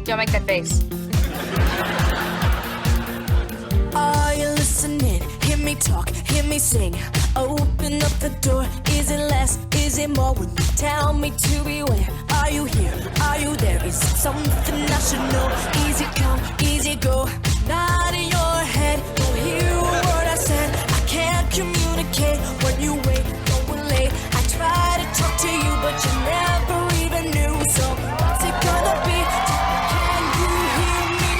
Don't make that face. Are you listening? Hear me talk, hear me sing. Open up the door. Is it less? Is it more? When you tell me to beware. Are you here? Are you there? Is it something I should know? Easy come, easy go. Not in your head. Don't hear a word I said. I can't communicate when you wait. Going late. I try to talk to you, but you never even knew. So what's it gonna be? Can you hear me?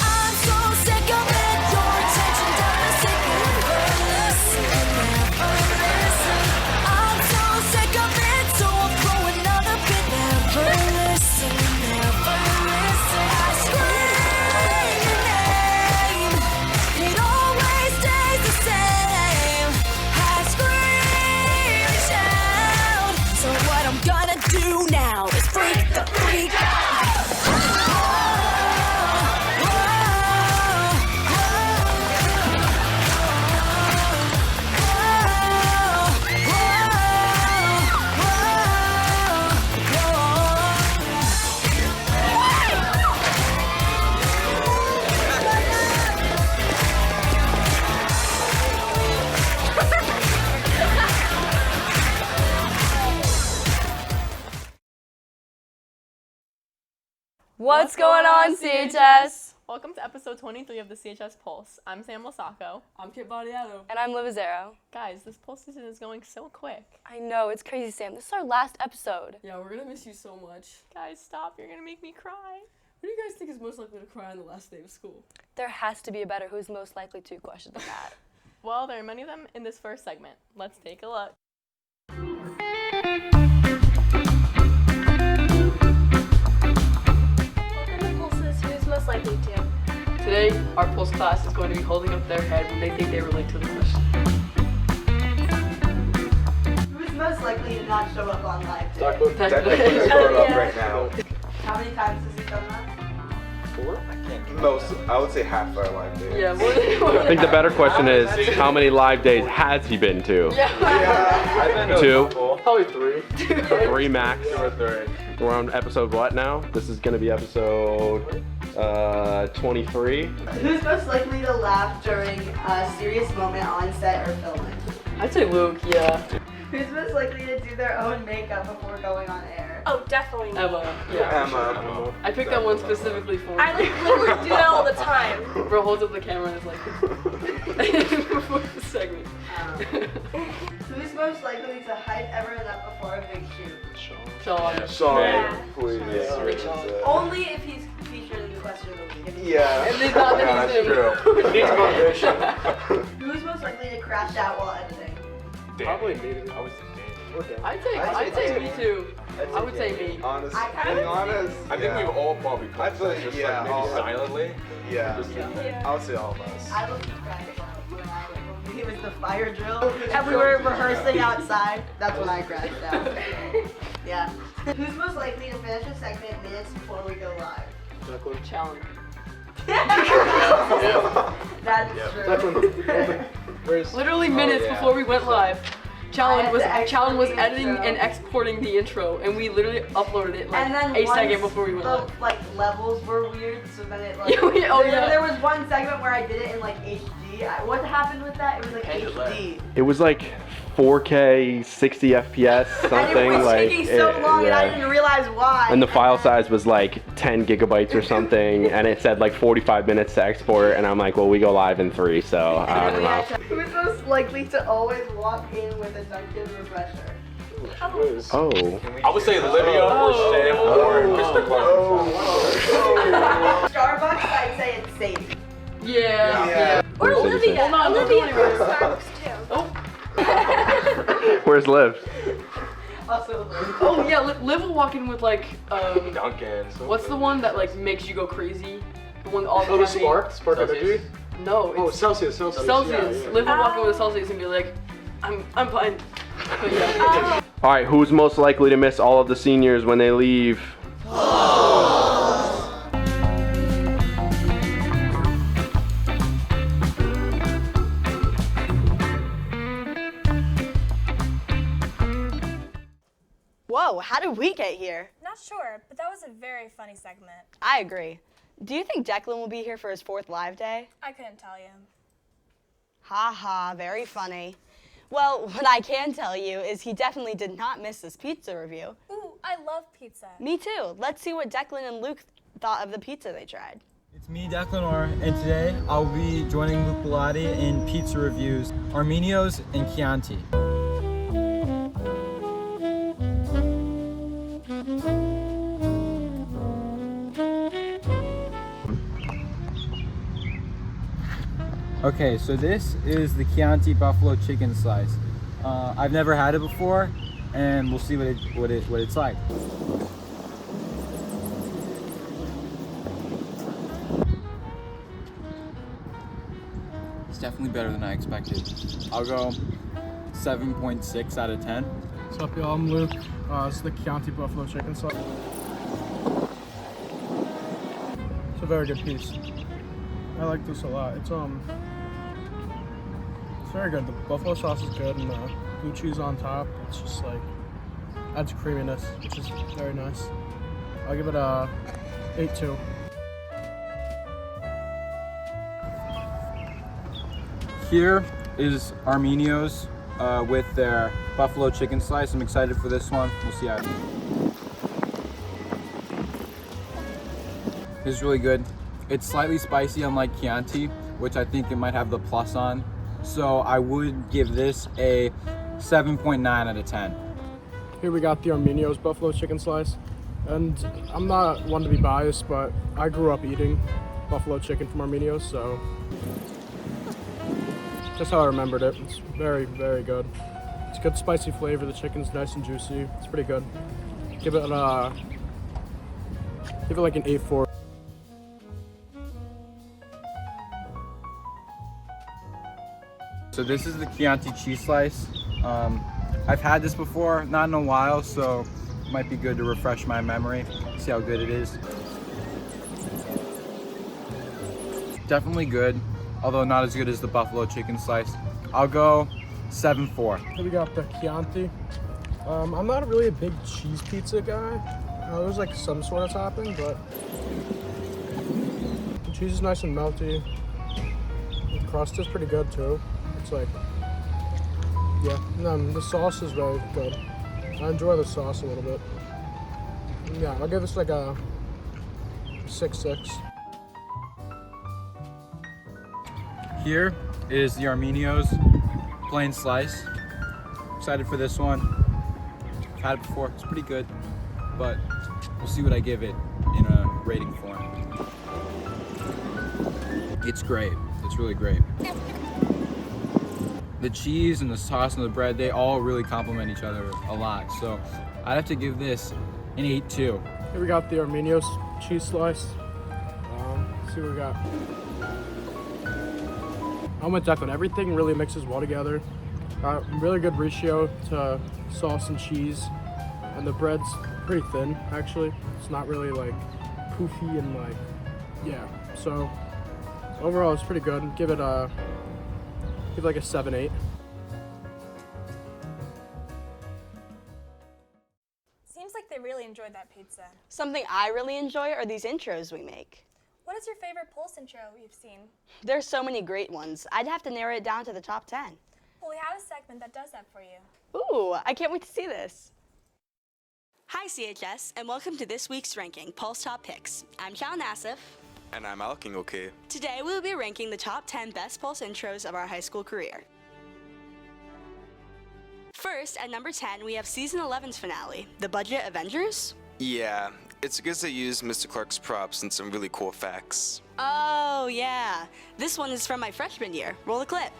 I'm so sick of it. Your attention doesn't seek. Never listen, never listen. I'm so sick of it, so I'll throw another bit. Never listen, never listen. I scream your name. It always stays the same. I scream and shout. So what I'm gonna do now is freak the freak out. What's going on, CHS? Welcome to episode 23 of the CHS Pulse. I'm Sam Losacco. I'm Kit Baudiato. And I'm Liv Azaro. Guys, this Pulse season is going so quick. I know, it's crazy, Sam. This is our last episode. Yeah, we're gonna miss you so much. Guys, stop. You're gonna make me cry. Who do you guys think is most likely to cry on the last day of school? There has to be a better who's most likely to question than that. Well, there are many of them in this first segment. Let's take a look. Welcome to Pulse's Who's Most Likely To. Today, our Pulse class is going to be holding up their head when they think they relate to the question. Who's most likely to not show up on live day? Technically, it's going up right now. How many times has he done that? 4? Most, I would say half our life days. Yeah, I think the better question is, how many live days has he been to? Yeah, I've been to 2? a couple. Probably 3. 3 max. 2 or 3. We're on episode what now? This is gonna be episode 23. Who's most likely to laugh during a serious moment on set or filming? I'd say Luke, yeah. Who's most likely to do their own makeup before going on air? Oh, definitely me. Emma, yeah. Emma. I picked that one specifically for I literally do that all the time. Bro holds up the camera and is like, before the segment. Who's most likely to hype everyone up before a big shoot? Sean. Sean, Yeah. please. Yeah. Big Sean. Only if he's featured in the question of the week. Yeah. And it's not Yeah, that he's that's him. true. Needs motivation. Who's most likely to crash out while editing? Probably me. I was I'd say me too. I would say me. Honest, I kind of being honest. I think we've all probably I come feel to like, just yeah, like maybe all- silently. Yeah. I would say all of us. I looked crashed out when it was the fire drill and we were rehearsing outside. That's when I crashed out. Yeah. Who's most likely to finish a segment minutes before we go live? Challenge. That's true. Literally minutes yeah. before we went live. Challen was I had to Challen was export the editing intro. and exporting the intro, and we literally uploaded it like And then a once second before we went the live. like levels were weird, so then it like Yeah. there was one segment where I did it in like HD. What happened with that? It was like HD. It was like 4K, 60 FPS, something And it was like. taking so long, and I yeah. didn't realize why. And the file size was like 10 gigabytes or something, and it said like 45 minutes to export, and I'm like, well, we go live in 3, so I don't know. Who's most likely to always walk in with a Dunkin' refresher? Oh. I would say Olivia or Sam or Mr. Clark. Starbucks, I'd say it's safe. Yeah. Or Where's Olivia. Hold on, Olivia don't goes go to Starbucks too. Where's Liv? Also, Oh yeah, Liv will walk in with like Duncan. what's the one that like makes you go crazy? The one all Oh, the caffeine- Spark energy? No, Oh, it's Celsius. Celsius. Yeah. Liv will walk in with Celsius and be like, I'm fine. But yeah. All right, who's most likely to miss all of the seniors when they leave? whoa, how did we get here? Not Not sure, but that was a very funny segment. I agree. Do you think Declan will be here for his 4th live day? I couldn't tell you. Ha ha, very funny. Well, what I can tell you is he definitely did not miss this pizza review. Ooh, I love pizza. Me too. Let's see what Declan and Luke thought of the pizza they tried. It's me, Declan Orr, and today I'll be joining Luke Bellotti in pizza reviews, Arminio's and Chianti. Okay, so this is the Chianti buffalo chicken slice. I've never had it before, and we'll see what it's like. It's definitely better than I expected. I'll go 7.6 out of 10. What's up, y'all? I'm Luke. This is the Chianti buffalo chicken slice. It's a very good piece. I like this a lot. It's very good. The buffalo sauce is good, and the blue cheese on top. It's just like adds creaminess, which is very nice. I'll give it a 8.2. Here is Arminio's with their buffalo chicken slice. I'm excited for this one. We'll see how it is. This is really good. It's slightly spicy, unlike Chianti, which I think it might have the plus on. So I would give this a 7.9 out of 10. Here we got the Arminio's buffalo chicken slice. And I'm not one to be biased, but I grew up eating buffalo chicken from Arminio's, so that's how I remembered it. It's very, very good. It's good spicy flavor. The chicken's nice and juicy. It's pretty good. Give it like an 8.4. So this is the Chianti cheese slice. I've had this before, not in a while, so it might be good to refresh my memory, see how good it is. Definitely good, although not as good as the buffalo chicken slice. I'll go 7.4. Here we got the Chianti. I'm not really a big cheese pizza guy. There's like some sort of topping, but the cheese is nice and melty. The crust is pretty good too. It's like, yeah, the sauce is very good. I enjoy the sauce a little bit. Yeah, I'll give this like a 6.6. Here is the Arminio's plain slice. Excited for this one. I've had it before, it's pretty good, but we'll see what I give it in a rating form. It's great, it's really great. The cheese and the sauce and the bread, they all really complement each other a lot. So I'd have to give this an 8.2. Here we got the Arminio's cheese slice. Let's see what we got. I'm with Declan. Everything really mixes well together. Really good ratio to sauce and cheese. And the bread's pretty thin, actually. It's not really like poofy and like, yeah. So overall, it's pretty good. Give it like a 7.8. Seems like they really enjoyed that pizza. Something I really enjoy are these intros we make. What is your favorite Pulse intro you've seen? There's so many great ones. I'd have to narrow it down to the top 10. Well, we have a segment that does that for you. Ooh, I can't wait to see this. Hi CHS, and welcome to this week's ranking, Pulse Top Picks. I'm Chal Nassif. And I'm Alking okay. Today we will be ranking the top 10 best Pulse intros of our high school career. First, at number 10, we have Season 11's finale, The Budget Avengers. Yeah, it's because they used Mr. Clark's props and some really cool facts. Oh, yeah. This one is from my freshman year. Roll the clip.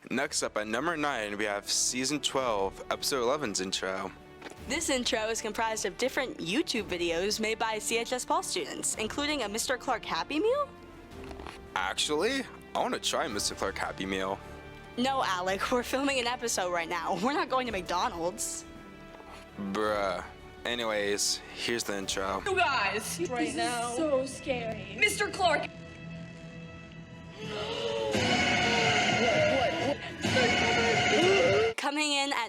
Next up, at number 9, we have Season 12, Episode 11's intro. This intro is comprised of different YouTube videos made by CHS Pulse students, including a Mr. Clark Happy Meal. Actually, I want to try Mr. Clark Happy Meal. No, Alec, we're filming an episode right now. We're not going to McDonald's. Bruh. Anyways, here's the intro. You guys, right now. So scary. Mr. Clark.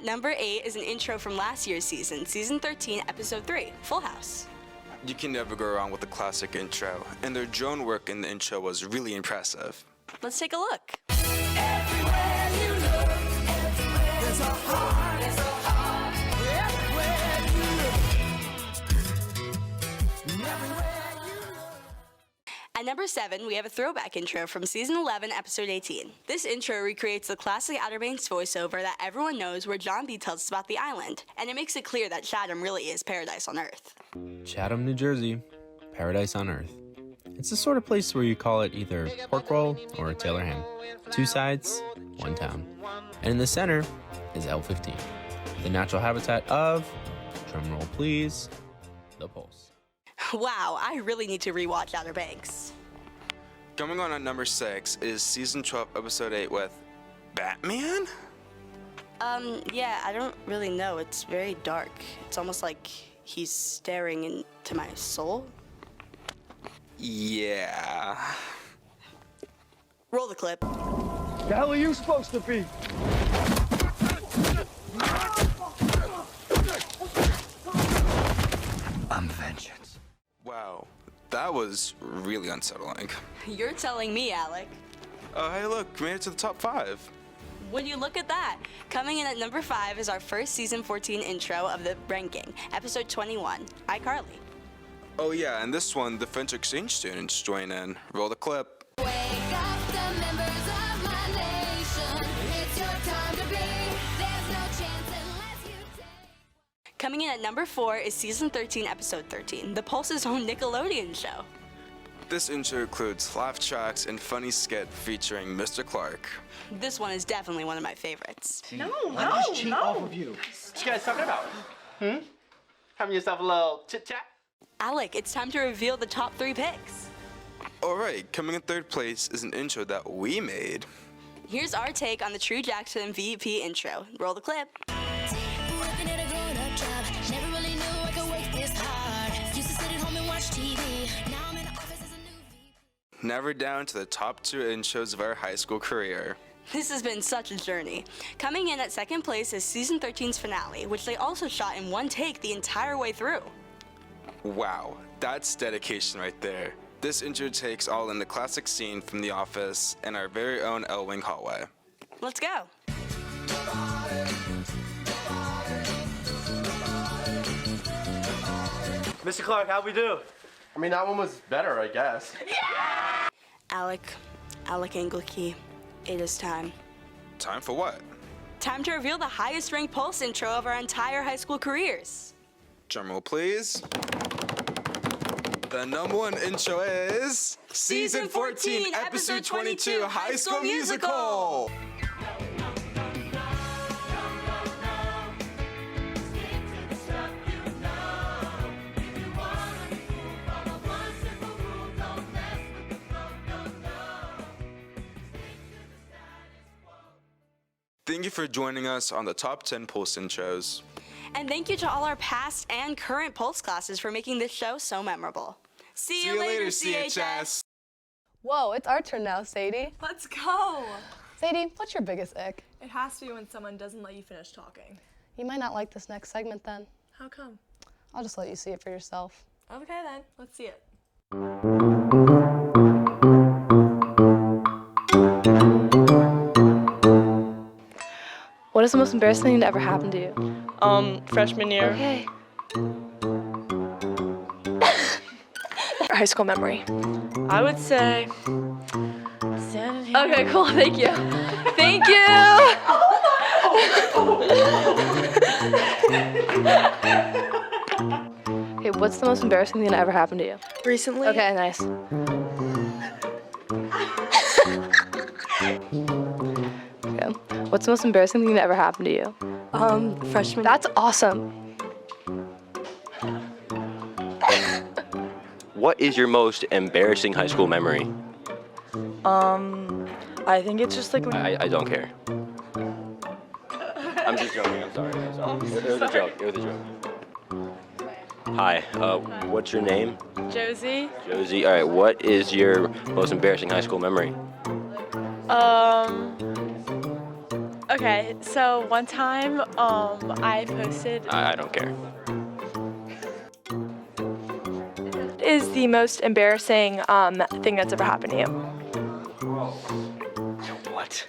number 8 is an intro from last year's season, season 13, episode 3, Full House. You can never go wrong with a classic intro, and their drone work in the intro was really impressive. Let's take a look. At number 7, we have a throwback intro from season 11, episode 18. This intro recreates the classic Outer Banks voiceover that everyone knows where John B tells us about the island, and it makes it clear that Chatham really is paradise on Earth. Chatham, New Jersey, paradise on Earth. It's the sort of place where you call it either pork roll or a Taylor ham. 2 sides, 1 town. And in the center is L15, the natural habitat of, drumroll please, the Pulse. Wow, I really need to rewatch Outer Banks. Coming on at number 6 is season 12, episode 8 with Batman? Yeah, I don't really know. It's very dark. It's almost like he's staring into my soul. Yeah. Roll the clip. The hell are you supposed to be? I'm vengeance. Wow, that was really unsettling. You're telling me, Alec. Oh, hey look, made it to the top 5. Would you look at that? Coming in at number 5 is our first season 14 intro of the ranking, episode 21, iCarly. Oh yeah, and this one, the French exchange students join in. Roll the clip. Coming in at number 4 is season 13, episode 13, the Pulse's own Nickelodeon show. This intro includes laugh tracks and funny skit featuring Mr. Clark. This one is definitely one of my favorites. Off of you. What you guys talking about? Having yourself a little chit-chat? Alec, it's time to reveal the top 3 picks. Alright, coming in 3rd place is an intro that we made. Here's our take on the True Jackson VEP intro. Roll the clip. Never down to the top 2 intros of our high school career. This has been such a journey. Coming in at 2nd place is season 13's finale, which they also shot in one take the entire way through. Wow, that's dedication right there. This intro takes all in the classic scene from The Office and our very own L-Wing hallway. Let's go. Mr. Clark, how'd we do? I mean, that one was better, I guess. Alec Engelke, it is time. Time for what? Time to reveal the highest ranked Pulse intro of our entire high school careers. Drumroll, please. The number 1 intro is Season 14, Episode 22, High School Musical! Thank you for joining us on the top 10 Pulse intros. And thank you to all our past and current Pulse classes for making this show so memorable. See you later, CHS! Whoa, it's our turn now, Sadie. Let's go. Sadie, what's your biggest ick? It has to be when someone doesn't let you finish talking. You might not like this next segment then. How come? I'll just let you see it for yourself. Okay then, let's see it. What is the most embarrassing thing that ever happened to you? Freshman year. Okay. High school memory. I would say. Okay, cool. Thank you. Thank you. Okay, what's the most embarrassing thing that ever happened to you? Recently. Okay, nice. Okay. What's the most embarrassing thing that ever happened to you? Freshman. That's awesome. What is your most embarrassing high school memory? I think it's just like when I don't care. I'm just joking. I'm sorry. It was a joke. It was a joke. Hi. What's your name? Josie. Josie. All right. What is your most embarrassing high school memory? Okay, so one time I posted I don't care. Is the most embarrassing thing that's ever happened to you? What?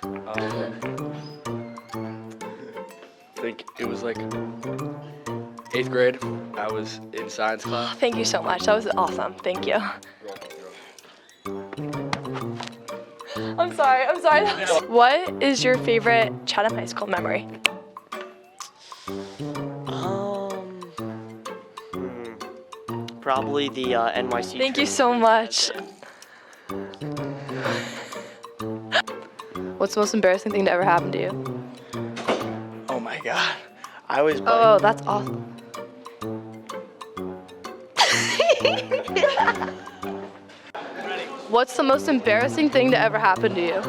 I think it was like 8th grade. I was in science class. Thank you so much. That was awesome. Thank you. I'm sorry. What is your favorite Chatham High School memory? Probably the NYC. Thank you so much. What's the most embarrassing thing to ever happen to you? Oh my god. I was. Oh, that's awesome. What's the most embarrassing thing to ever happen to you?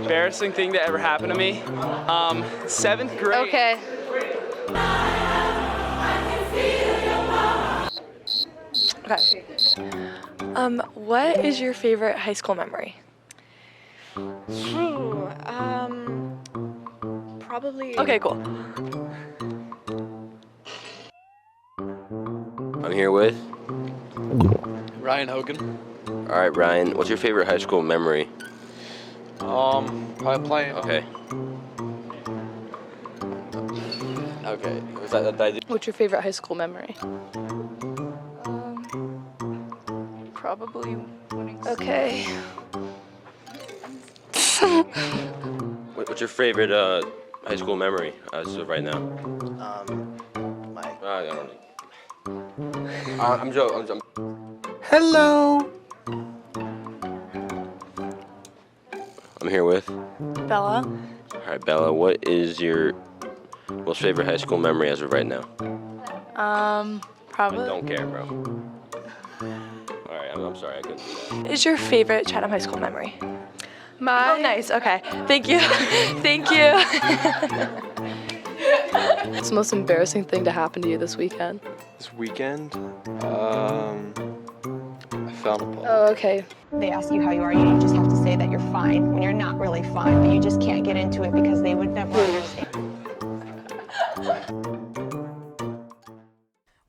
Embarrassing thing that ever happened to me? 7th grade. Okay. Okay. What is your favorite high school memory? probably. Okay, cool. I'm here with Ryan Hogan. All right, Ryan. What's your favorite high school memory? Probably playing. Okay. Okay. Was that I do? What's your favorite high school memory? Probably winning. Okay. What's your favorite high school memory as of right now? I don't know. I'm joking. Hello. I'm here with Bella. All right, Bella. What is your most favorite high school memory as of right now? Probably. Don't care, bro. All right, I'm sorry. I couldn't. Is your favorite Chatham High School memory? Oh, nice. Okay. Thank you. Thank you. What's the most embarrassing thing to happen to you this weekend? This weekend, I fell in a pool. Oh, okay. They ask you how you are, you just have to say that you're fine when you're not really fine, but you just can't get into it because they would never understand.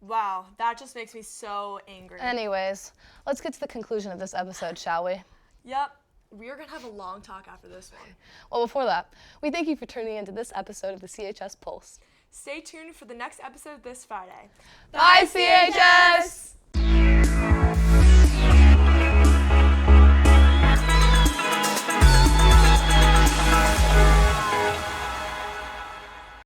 Wow, that just makes me so angry. Anyways, let's get to the conclusion of this episode, shall we? Yep, we're gonna have a long talk after this one. Well, before that, we thank you for tuning into this episode of the CHS Pulse. Stay tuned for the next episode this Friday. Bye, CHS!